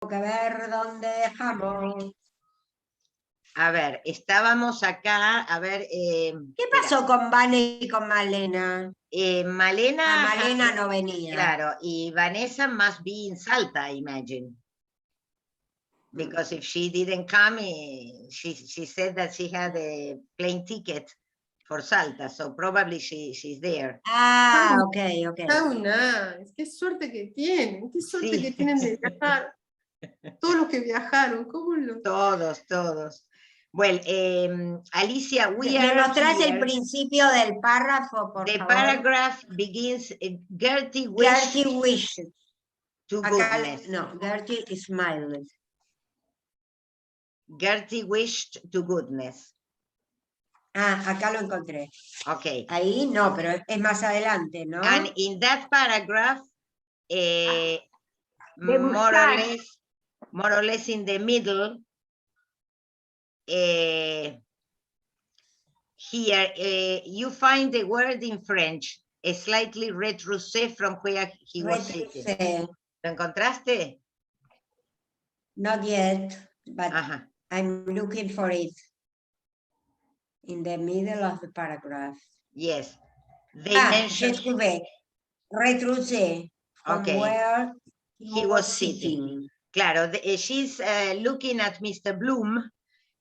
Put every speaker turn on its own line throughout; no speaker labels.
que ver dónde dejamos.
A ver, estábamos acá, a ver.
¿Qué pasó con Vane y con Malena?
Malena.
Malena no venía.
Claro, y Vanessa must be in Salta, I imagine. Because if she didn't come, she said that she had a plane ticket for Salta, so probably she's there.
Ah, ok.
Qué suerte que tienen, qué suerte
Sí.
que tienen de viajar. Todos los que viajaron, ¿cómo lo?
Todos. Well, Alicia, we
¿Me
are
mostrás
here.
el principio del párrafo, por
The
favor?
paragraph begins, Gertie wished to goodness.
No, Gertie smiled.
Gertie wished to goodness.
Ah, acá lo encontré.
Okay.
Ahí no, pero es más adelante, ¿no?
And in that paragraph, more or less in the middle, here you find the word in French, slightly retroussé from where he was sitting. ¿Lo encontraste?
Not yet, but I'm looking for it. In the middle of the paragraph.
Yes. They mentioned.
Retroussé.
Okay.
Where
he was sitting. Claro, she's looking at Mr. Bloom,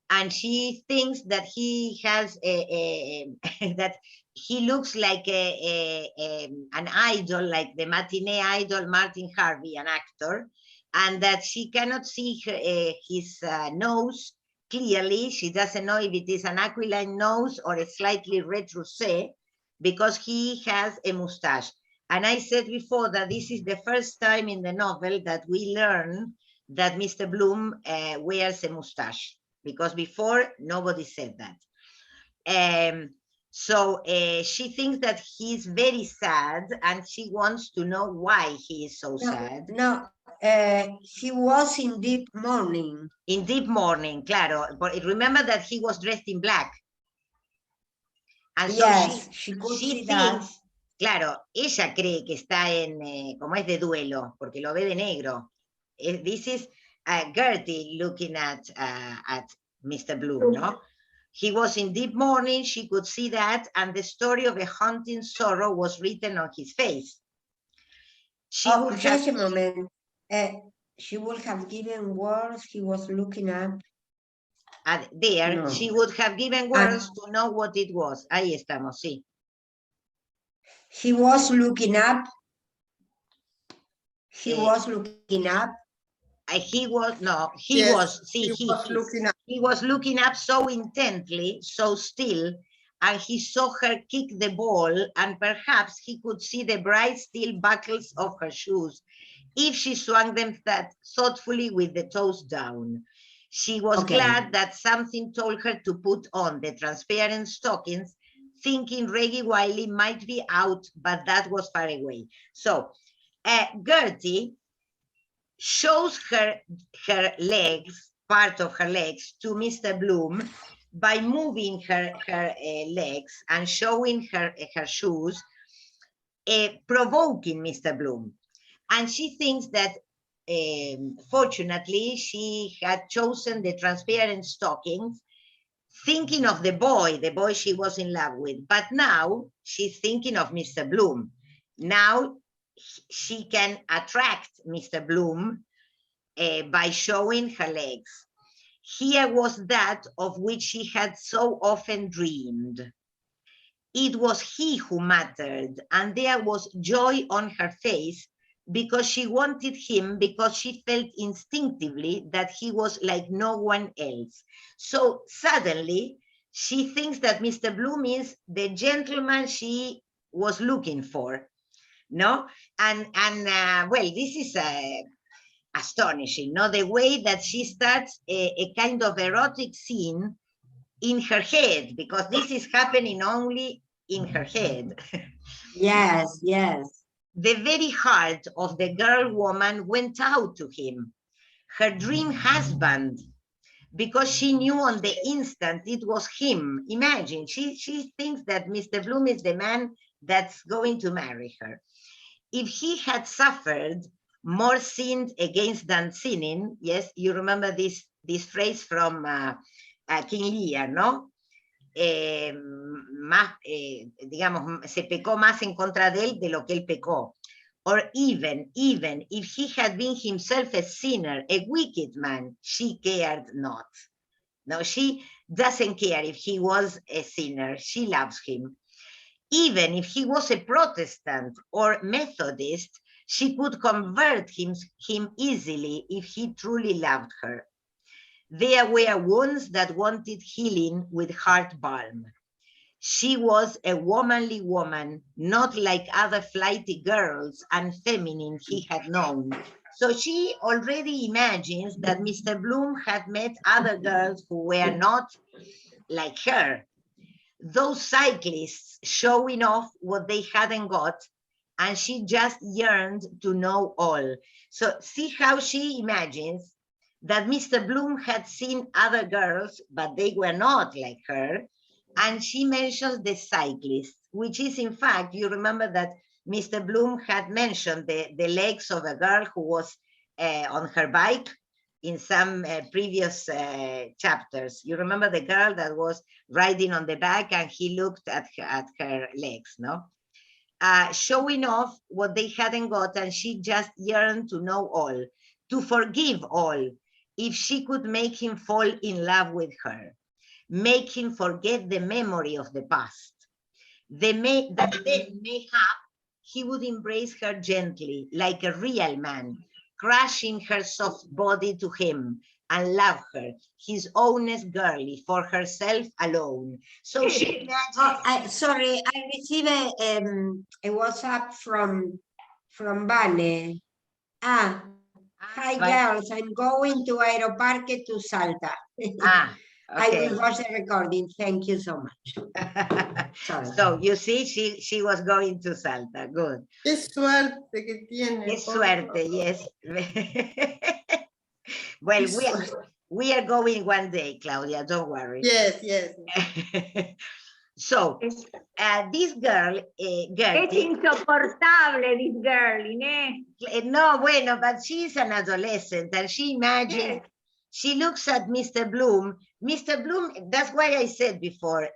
and she thinks that he has that he looks like an idol, like the matinee idol Martin Harvey, an actor, and that she cannot see his nose clearly. She doesn't know if it is an aquiline nose or a slightly retroussé, because he has a mustache. And I said before that this is the first time in the novel that we learn that Mr. Bloom wears a mustache, because before nobody said that. So she thinks that he's very sad, and she wants to know why he is so sad.
No, he was in deep mourning.
In deep mourning, claro. But remember that he was dressed in black. And
yes,
so
she
thinks,
that.
claro, ella cree que está en, como es de duelo, porque lo ve de negro. This is Gertie looking at Mr. Bloom, no? He was in deep mourning, she could see that, and the story of a haunting sorrow was written on his face.
She would have given words, he was looking up.
There, no. She would have given words to know what it was. Ahí estamos, sí.
He was looking up. He was looking up.
He was looking up so intently, so still, and he saw her kick the ball, and perhaps he could see the bright steel buckles of her shoes if she swung them that thoughtfully with the toes down. She was glad that something told her to put on the transparent stockings, thinking Reggie Wiley might be out, but that was far away. So Gertie shows her legs, part of her legs, to Mr. Bloom by moving her legs and showing her shoes, provoking Mr. Bloom. And she thinks that fortunately she had chosen the transparent stockings, thinking of the boy she was in love with. But now she's thinking of Mr. Bloom. Now she can attract Mr. Bloom by showing her legs. Here was that of which she had so often dreamed. It was he who mattered, and there was joy on her face, because she wanted him, because she felt instinctively that he was like no one else. So suddenly she thinks that Mr. Bloom is the gentleman she was looking for, no? And well, this is astonishing, no? The way that she starts a kind of erotic scene in her head, because this is happening only in her head.
Yes, yes.
The very heart of the girl woman went out to him, her dream husband, because she knew on the instant it was him. Imagine, she thinks that Mr. Bloom is the man that's going to marry her. If he had suffered more sinned against than sinning. Yes, you remember this phrase from King Lear, ¿no? Digamos, se pecó más en contra de él de lo que él pecó. Or even if he had been himself a sinner, a wicked man, she cared not. No, she doesn't care if he was a sinner. She loves him. Even if he was a Protestant or Methodist, she could convert him easily if he truly loved her. There were wounds that wanted healing with heart balm. She was a womanly woman, not like other flighty girls and feminine he had known. So she already imagines that Mr. Bloom had met other girls who were not like her. Those cyclists showing off what they hadn't got, and she just yearned to know all. So see how she imagines that Mr. Bloom had seen other girls, but they were not like her. And she mentions the cyclist, which is in fact, you remember that Mr. Bloom had mentioned the legs of a girl who was on her bike in some previous chapters. You remember the girl that was riding on the back and he looked at her legs, no? Showing off what they hadn't got, and she just yearned to know all, to forgive all, if she could make him fall in love with her, make him forget the memory of the past. Then mayhap he would embrace her gently, like a real man, crushing her soft body to him, and love her, his ownest girlie, for herself alone. So she imagines...
Sorry, I received a WhatsApp from Vane. Hi girls, I'm going to Aeroparque to Salta.
Okay.
I will watch the recording. Thank you so much.
So you see, she was going to Salta. Good.
Qué suerte que tiene.
Qué suerte, yes. Well, we are going one day, Claudia, don't worry.
Yes, yes.
So, this girl,
Es insoportable, this girl, Inés.
No, bueno, but she's an adolescent and she imagines, she looks at Mr. Bloom. Mr. Bloom, that's why I said before,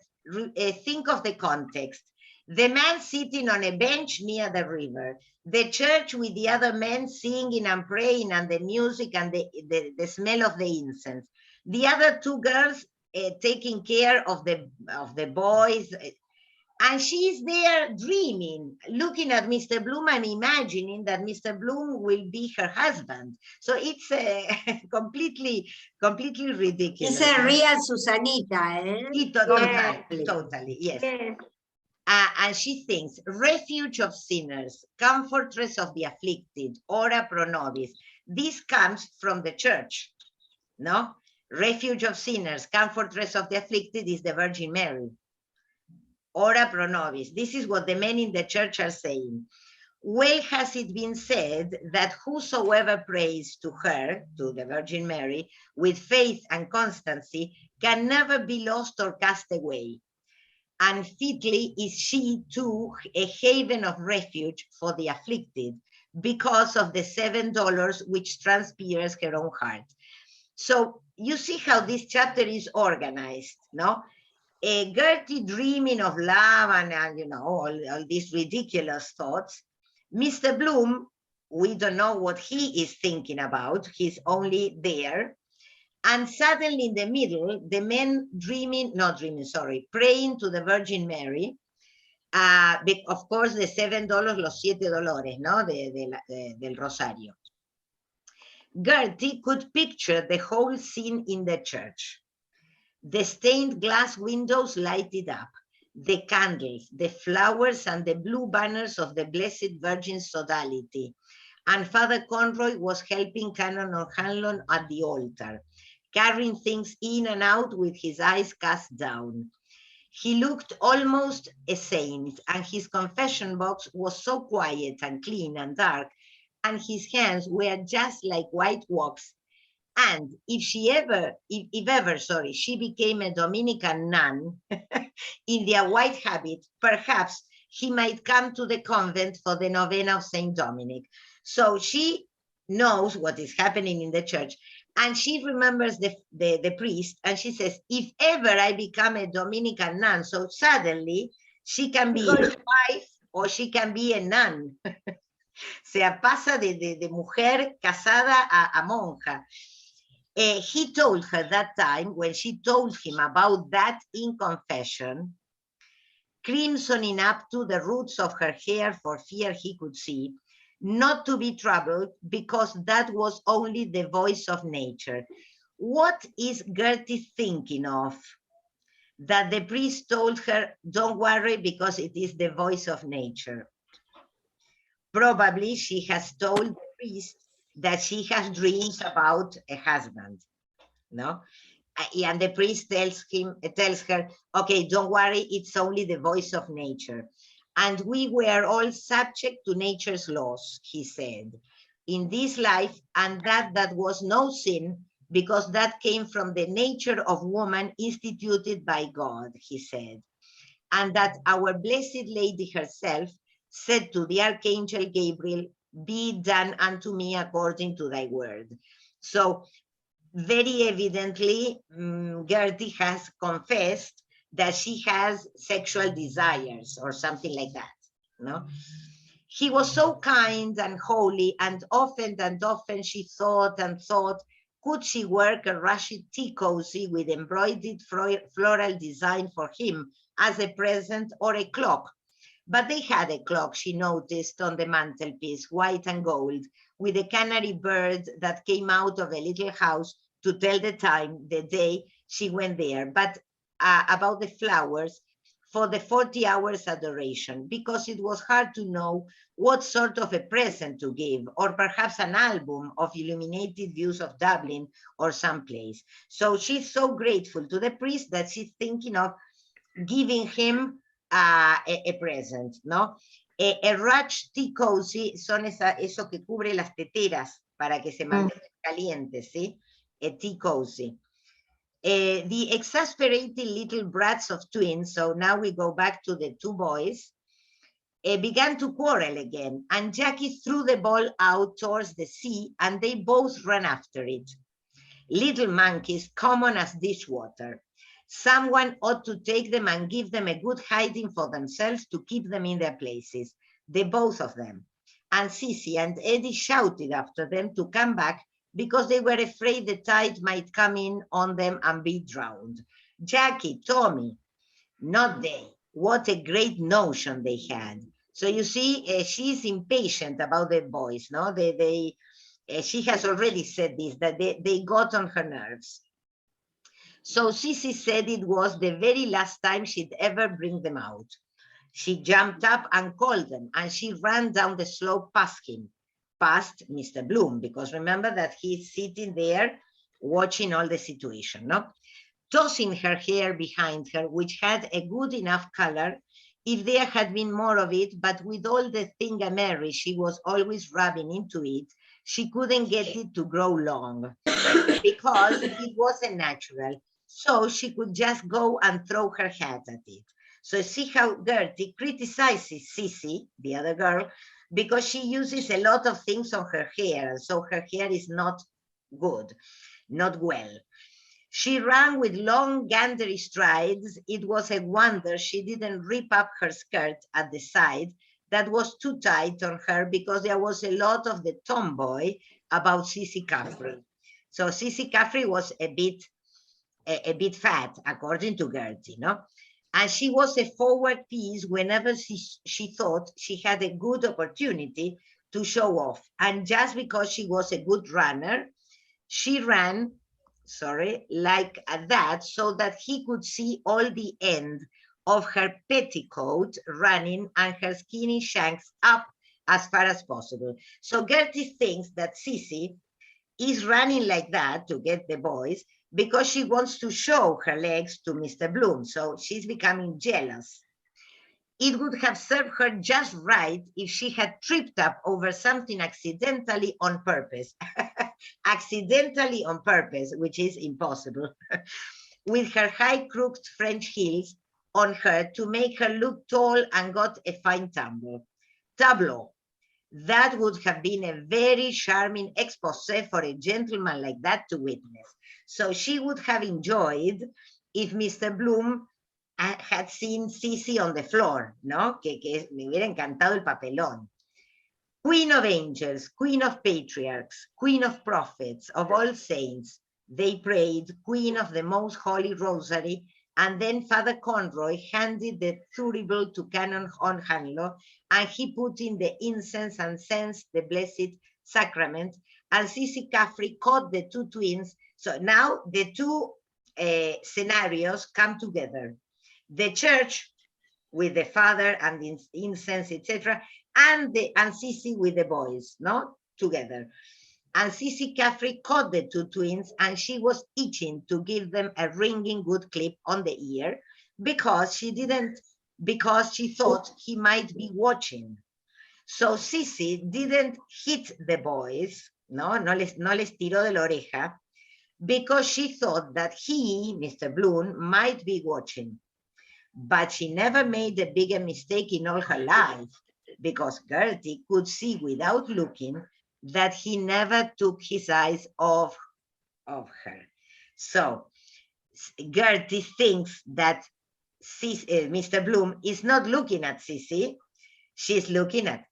think of the context. The man sitting on a bench near the river, the church with the other men singing and praying, and the music and the smell of the incense. The other two girls taking care of the boys. And she's there dreaming, looking at Mr. Bloom and imagining that Mr. Bloom will be her husband. So it's completely ridiculous.
It's a real Susanita, eh?
Totally, yes. And she thinks, refuge of sinners, comfortress of the afflicted, ora pro nobis. This comes from the church, no? Refuge of sinners, comfortress of the afflicted is the Virgin Mary. Ora pro nobis. This is what the men in the church are saying. Well has it been said that whosoever prays to her, to the Virgin Mary, with faith and constancy, can never be lost or cast away. And fitly is she too a haven of refuge for the afflicted because of the $7 which transpires her own heart. So you see how this chapter is organized, no? Gertie dreaming of love and you know, all these ridiculous thoughts. Mr. Bloom, we don't know what he is thinking about. He's only there. And suddenly in the middle, the men praying to the Virgin Mary. Of course, the $7, los $7, no? Del Rosario. Gertie could picture the whole scene in the church. The stained glass windows lighted up, the candles, the flowers, and the blue banners of the Blessed Virgin's sodality. And Father Conroy was helping Canon O'Hanlon at the altar, carrying things in and out with his eyes cast down. He looked almost a saint, and his confession box was so quiet and clean and dark, and his hands were just like white wax. And if ever, she became a Dominican nun in their white habit, perhaps he might come to the convent for the novena of Saint Dominic. So she knows what is happening in the church. And she remembers the priest, and she says, if ever I become a Dominican nun, so suddenly she can be a wife or she can be a nun. Se pasa de mujer casada a monja. He told her that time, when she told him about that in confession, crimsoning up to the roots of her hair for fear he could see, not to be troubled, because that was only the voice of nature. What is Gertie thinking of? That the priest told her, don't worry, because it is the voice of nature. Probably she has told the priest that she has dreams about a husband, no? And the priest tells her, okay, don't worry, it's only the voice of nature. And we were all subject to nature's laws, he said, in this life, and that was no sin, because that came from the nature of woman instituted by God, he said. And that our Blessed Lady herself said to the Archangel Gabriel, be done unto me according to thy word. So very evidently, Gertie has confessed that she has sexual desires or something like that, no? He was so kind and holy, and often she thought and thought, could she work a Russian tea cozy with embroidered floral design for him as a present, or a clock? But they had a clock, she noticed, on the mantelpiece, white and gold, with a canary bird that came out of a little house to tell the time, the day she went there. But about the flowers, for the 40 hours adoration, because it was hard to know what sort of a present to give, or perhaps an album of illuminated views of Dublin or someplace. So she's so grateful to the priest that she's thinking of giving him a present, ¿no? A Raj tea cozy son eso que cubre las teteras para que se mantengan calientes, ¿sí? A tea cozy. The exasperated little brats of twins, so now we go back to the two boys, began to quarrel again, and Jackie threw the ball out towards the sea, and they both ran after it. Little monkeys, common as dishwater. Someone ought to take them and give them a good hiding for themselves to keep them in their places, the both of them. And Cissy and Eddie shouted after them to come back, because they were afraid the tide might come in on them and be drowned. Jackie, Tommy, not they. What a great notion they had. So you see, she's impatient about the boys, no? She has already said this, that they got on her nerves. So Cissy said it was the very last time she'd ever bring them out. She jumped up and called them, and she ran down the slope past him, past Mr. Bloom, because remember that he's sitting there watching all the situation, no? Tossing her hair behind her, which had a good enough color if there had been more of it, but with all the thingamary she was always rubbing into it, she couldn't get it to grow long because it wasn't natural. So she could just go and throw her hat at it. So see how Gertie criticizes Cissy, the other girl, because she uses a lot of things on her hair, and so her hair is not good, not well. She ran with long gandery strides. It was a wonder she didn't rip up her skirt at the side that was too tight on her, because there was a lot of the tomboy about Cissy Caffrey. So Cissy Caffrey was a bit fat, according to Gertie, no? And she was a forward piece whenever she thought she had a good opportunity to show off. And just because she was a good runner, she ran, like that, so that he could see all the end of her petticoat running and her skinny shanks up as far as possible. So Gertie thinks that Cissy is running like that to get the boys because she wants to show her legs to Mr. Bloom. So she's becoming jealous. It would have served her just right if she had tripped up over something accidentally on purpose. Accidentally on purpose, which is impossible. With her high crooked French heels on her to make her look tall and got a fine tableau. That would have been a very charming expose for a gentleman like that to witness. So she would have enjoyed if Mr. Bloom had seen Sissy on the floor, ¿no? Que me hubiera encantado el papelón. Queen of angels, queen of patriarchs, queen of prophets, of all saints, they prayed, queen of the most holy rosary, and then Father Conroy handed the thurible to Canon Hanlo, and he put in the incense and sensed the blessed sacrament, and Sissy Caffrey caught the two twins. So now the two scenarios come together. The church with the father and the incense, etc., and Sissy with the boys, no, together. And Sissy Caffrey caught the two twins, and she was itching to give them a ringing good clip on the ear because she thought he might be watching. So Sissy didn't hit the boys, no les tiró de la oreja, because she thought that he, Mr. Bloom, might be watching. But she never made a bigger mistake in all her life, because Gertie could see without looking that he never took his eyes off of her. So Gertie thinks that Mr. Bloom is not looking at Sissy, she's looking at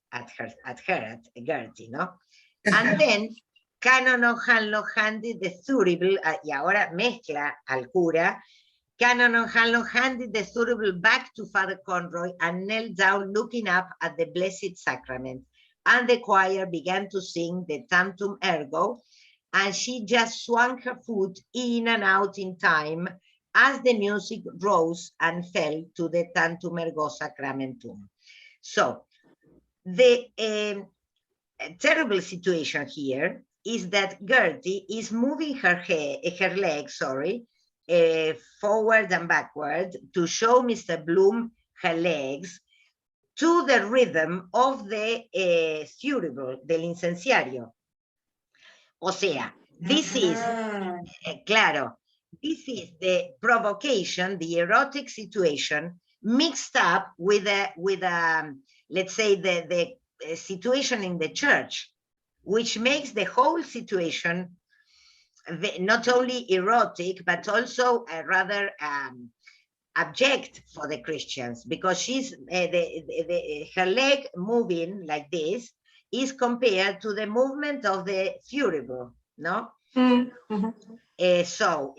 Gertie, no? And then Canon O'Hanlon handed the thurible, y ahora mezcla al cura. Canon O'Hanlon handed the thurible back to Father Conroy and knelt down looking up at the Blessed Sacrament. And the choir began to sing the Tantum Ergo, and she just swung her foot in and out in time as the music rose and fell to the Tantum Ergo Sacramentum. So the terrible situation here is that Gertie is moving her leg, forward and backward to show Mr. Bloom her legs to the rhythm of the thurible, del incenciario. O sea, this is, claro, this is the provocation, the erotic situation mixed up with let's say, the situation in the church, which makes the whole situation not only erotic, but also rather abject for the Christians, because she's her leg moving like this is compared to the movement of the thurible, no?
Mm-hmm.
So